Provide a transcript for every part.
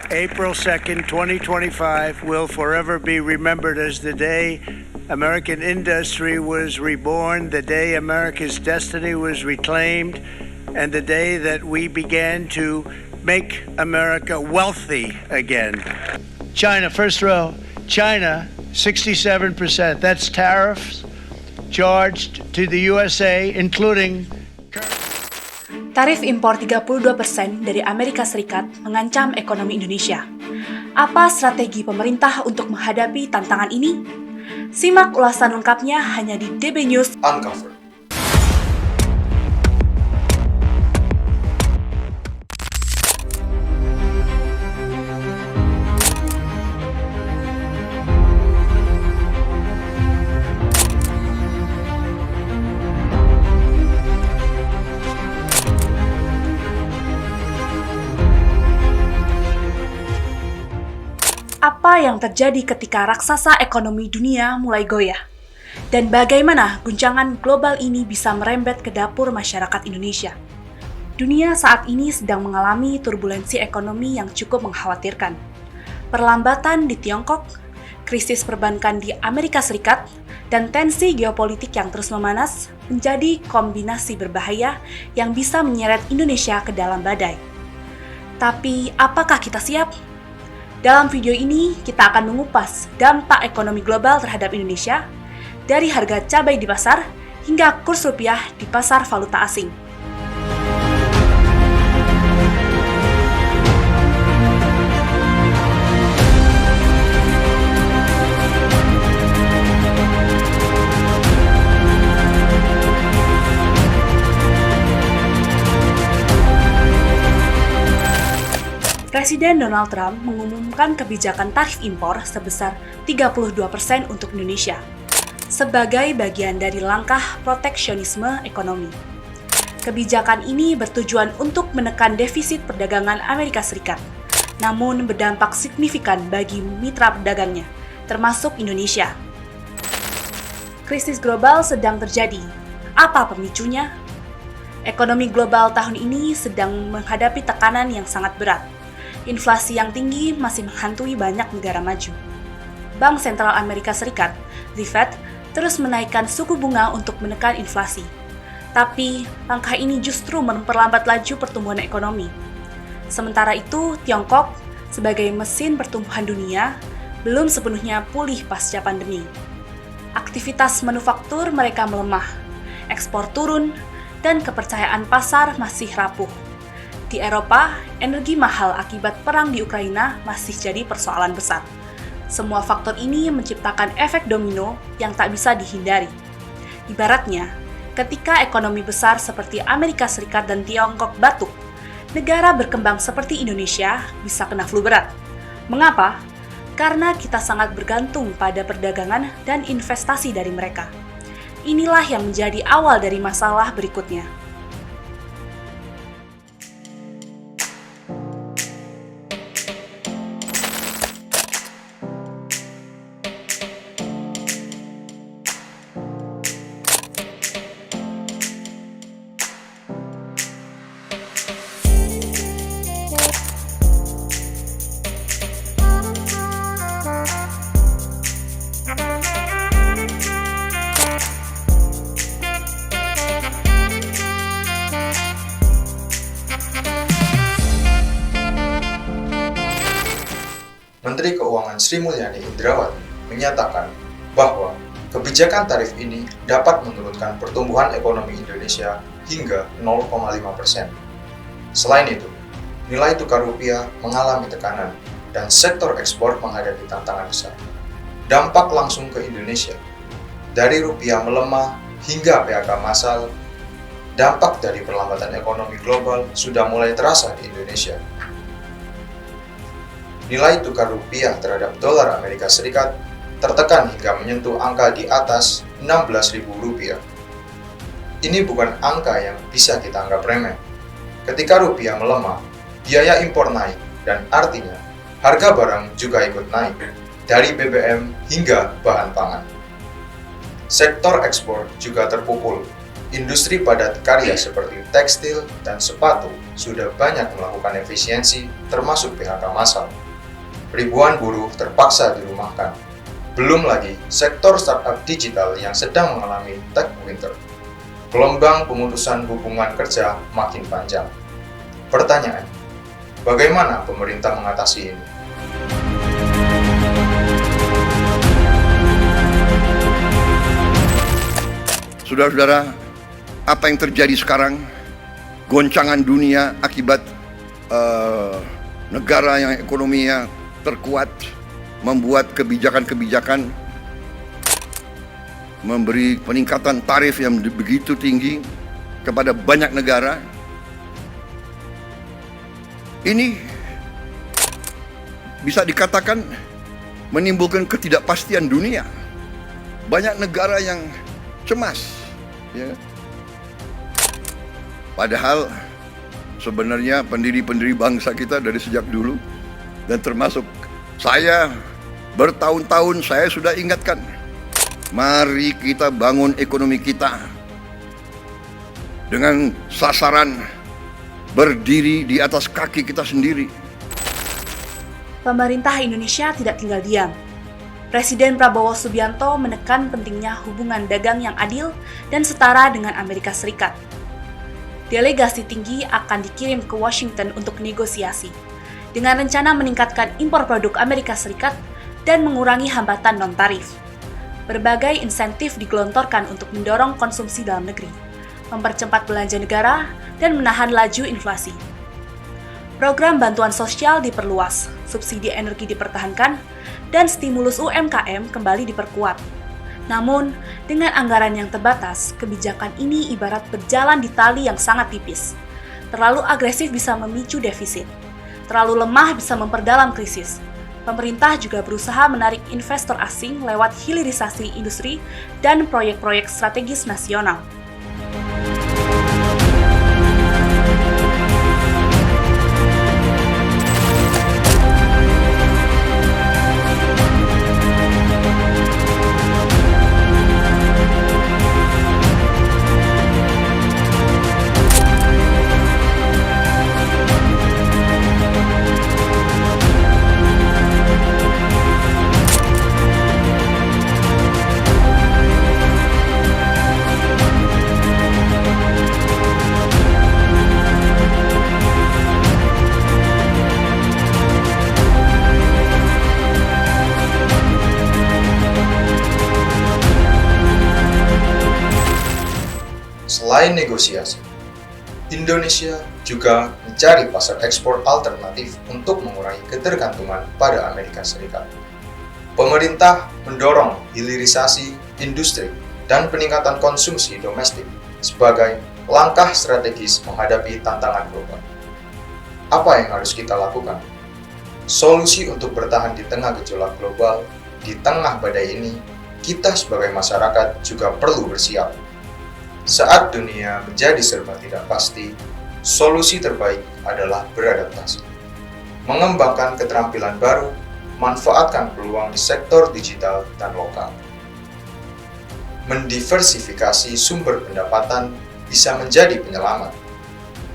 April 2nd, 2025 will forever be remembered as the day American industry was reborn, the day America's destiny was reclaimed, and the day that we began to make America wealthy again. China, first row. China, 67%. That's tariffs charged to the USA, including... Tarif impor 32% dari Amerika Serikat mengancam ekonomi Indonesia. Apa strategi pemerintah untuk menghadapi tantangan ini? Simak ulasan lengkapnya hanya di DB News Uncovered. Apa yang terjadi ketika raksasa ekonomi dunia mulai goyah? Dan bagaimana guncangan global ini bisa merembet ke dapur masyarakat Indonesia? Dunia saat ini sedang mengalami turbulensi ekonomi yang cukup mengkhawatirkan. Perlambatan di Tiongkok, krisis perbankan di Amerika Serikat, dan tensi geopolitik yang terus memanas menjadi kombinasi berbahaya yang bisa menyeret Indonesia ke dalam badai. Tapi apakah kita siap? Dalam video ini, kita akan mengupas dampak ekonomi global terhadap Indonesia, dari harga cabai di pasar hingga kurs rupiah di pasar valuta asing. Presiden Donald Trump mengumumkan kebijakan tarif impor sebesar 32% untuk Indonesia sebagai bagian dari langkah proteksionisme ekonomi. Kebijakan ini bertujuan untuk menekan defisit perdagangan Amerika Serikat, namun berdampak signifikan bagi mitra pedagangnya, termasuk Indonesia. Krisis global sedang terjadi. Apa pemicunya? Ekonomi global tahun ini sedang menghadapi tekanan yang sangat berat. Inflasi yang tinggi masih menghantui banyak negara maju. Bank Sentral Amerika Serikat, the Fed, terus menaikkan suku bunga untuk menekan inflasi. Tapi, langkah ini justru memperlambat laju pertumbuhan ekonomi. Sementara itu, Tiongkok, sebagai mesin pertumbuhan dunia, belum sepenuhnya pulih pasca pandemi. Aktivitas manufaktur mereka melemah, ekspor turun, dan kepercayaan pasar masih rapuh. Di Eropa, energi mahal akibat perang di Ukraina masih jadi persoalan besar. Semua faktor ini menciptakan efek domino yang tak bisa dihindari. Ibaratnya, ketika ekonomi besar seperti Amerika Serikat dan Tiongkok batuk, negara berkembang seperti Indonesia bisa kena flu berat. Mengapa? Karena kita sangat bergantung pada perdagangan dan investasi dari mereka. Inilah yang menjadi awal dari masalah berikutnya. Menteri Keuangan Sri Mulyani Indrawati menyatakan bahwa kebijakan tarif ini dapat menurunkan pertumbuhan ekonomi Indonesia hingga 0,5%. Selain itu, nilai tukar rupiah mengalami tekanan dan sektor ekspor menghadapi tantangan besar. Dampak langsung ke Indonesia, dari rupiah melemah hingga PHK massal, dampak dari perlambatan ekonomi global sudah mulai terasa di Indonesia. Nilai tukar rupiah terhadap dolar Amerika Serikat tertekan hingga menyentuh angka di atas Rp16.000. Ini bukan angka yang bisa kita anggap remeh. Ketika rupiah melemah, biaya impor naik dan artinya harga barang juga ikut naik, dari BBM hingga bahan pangan. Sektor ekspor juga terpukul. Industri padat karya seperti tekstil dan sepatu sudah banyak melakukan efisiensi termasuk PHK massal. Ribuan buruh terpaksa dirumahkan. Belum lagi sektor startup digital yang sedang mengalami tech winter. Gelombang pemutusan hubungan kerja makin panjang. Pertanyaan, bagaimana pemerintah mengatasi ini? Saudara-saudara, apa yang terjadi sekarang, goncangan dunia akibat negara yang ekonominya terkuat, membuat kebijakan-kebijakan, memberi peningkatan tarif yang begitu tinggi kepada banyak negara. Ini bisa dikatakan menimbulkan ketidakpastian dunia. Banyak negara yang cemas, ya. Padahal sebenarnya pendiri-pendiri bangsa kita dari sejak dulu, dan termasuk saya bertahun-tahun saya sudah ingatkan, mari kita bangun ekonomi kita dengan sasaran berdiri di atas kaki kita sendiri. Pemerintah Indonesia tidak tinggal diam. Presiden Prabowo Subianto menekan pentingnya hubungan dagang yang adil dan setara dengan Amerika Serikat. Delegasi tinggi akan dikirim ke Washington untuk negosiasi, dengan rencana meningkatkan impor produk Amerika Serikat dan mengurangi hambatan non-tarif. Berbagai insentif digelontorkan untuk mendorong konsumsi dalam negeri, mempercepat belanja negara, dan menahan laju inflasi. Program bantuan sosial diperluas, subsidi energi dipertahankan, dan stimulus UMKM kembali diperkuat. Namun, dengan anggaran yang terbatas, kebijakan ini ibarat berjalan di tali yang sangat tipis. Terlalu agresif bisa memicu defisit. Terlalu lemah bisa memperdalam krisis. Pemerintah juga berusaha menarik investor asing lewat hilirisasi industri dan proyek-proyek strategis nasional. Selain negosiasi, Indonesia juga mencari pasar ekspor alternatif untuk mengurangi ketergantungan pada Amerika Serikat. Pemerintah mendorong hilirisasi industri dan peningkatan konsumsi domestik sebagai langkah strategis menghadapi tantangan global. Apa yang harus kita lakukan? Solusi untuk bertahan di tengah gejolak global, di tengah badai ini, kita sebagai masyarakat juga perlu bersiap. Saat dunia menjadi serba tidak pasti, solusi terbaik adalah beradaptasi. Mengembangkan keterampilan baru, manfaatkan peluang di sektor digital dan lokal. Mendiversifikasi sumber pendapatan bisa menjadi penyelamat.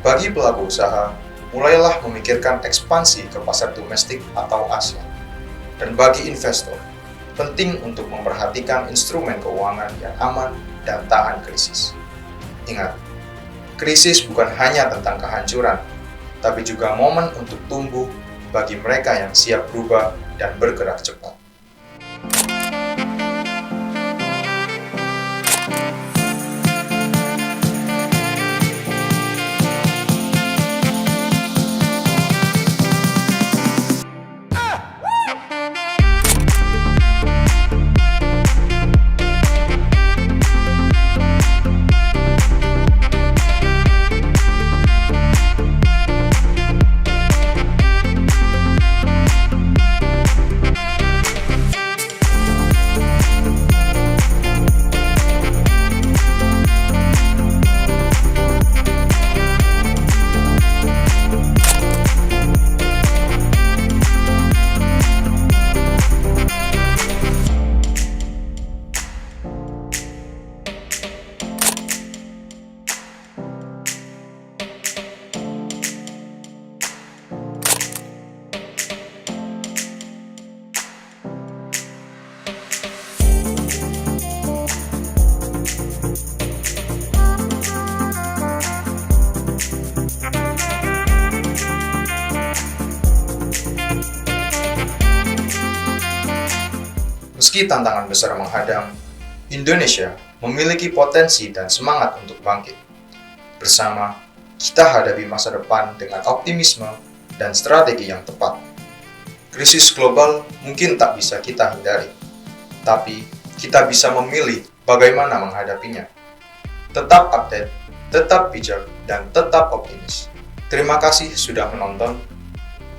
Bagi pelaku usaha, mulailah memikirkan ekspansi ke pasar domestik atau ASEAN. Dan bagi investor, penting untuk memperhatikan instrumen keuangan yang aman dan tahan krisis. Ingat, krisis bukan hanya tentang kehancuran, tapi juga momen untuk tumbuh bagi mereka yang siap berubah dan bergerak cepat. Meski tantangan besar menghadang, Indonesia memiliki potensi dan semangat untuk bangkit. Bersama, kita hadapi masa depan dengan optimisme dan strategi yang tepat. Krisis global mungkin tak bisa kita hindari, tapi kita bisa memilih bagaimana menghadapinya. Tetap update, tetap bijak, dan tetap optimis. Terima kasih sudah menonton.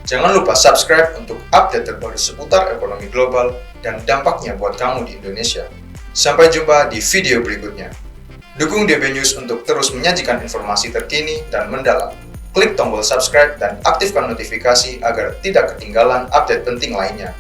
Jangan lupa subscribe untuk update terbaru seputar ekonomi global dan dampaknya buat kamu di Indonesia. Sampai jumpa di video berikutnya. Dukung DB News untuk terus menyajikan informasi terkini dan mendalam. Klik tombol subscribe dan aktifkan notifikasi agar tidak ketinggalan update penting lainnya.